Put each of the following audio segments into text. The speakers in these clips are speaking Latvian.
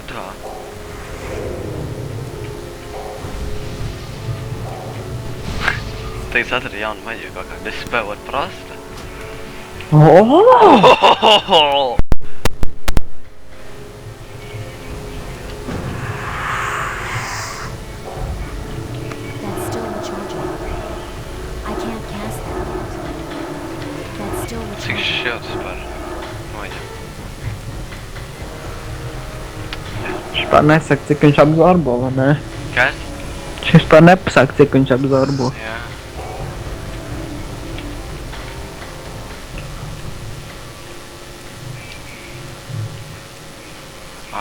Tā. Teicu, atradi jaunu maģiju kaut kādu, es spēlot prasta. Oh! That's still recharging. I can't cast that. That's still Cik recharging. šilts par maģiju. Vispār nesaka, cik viņš absorbo, vai ne? Kas? Viņš vispār nepasaka, cik viņš absorbo. Jā.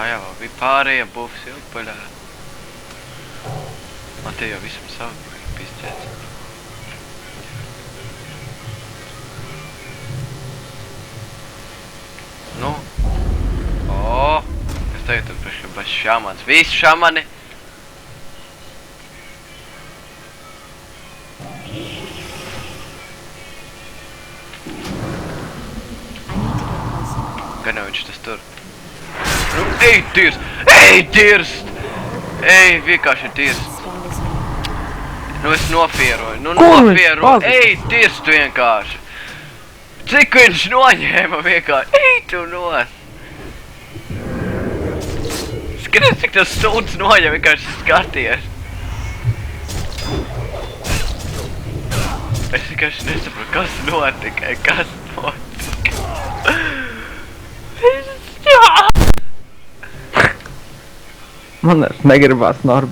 Jā, vēl bija pārējie bufs jau paļā. Man te jau visam savu pizdzēts. Nu. Es tagad tur priekšā baš šamans. Visi šamani. Gan jau viņš tas tur. Nu, ej, dirst! Ej, dirst! Ej, vienkārši dirst. Strongest man. Nu, es nofieroju. Nu, Kur viņš nofieroju. pazudis? Ej, dirst vienkārši. Cik viņš noņēma vienkārši. Ej, tu nos. Skaties, cik tas sūds noņem vienkārši skaties. Es vienkārši nesaprotu, kas notika. Kas notika. Man negribās Norbi.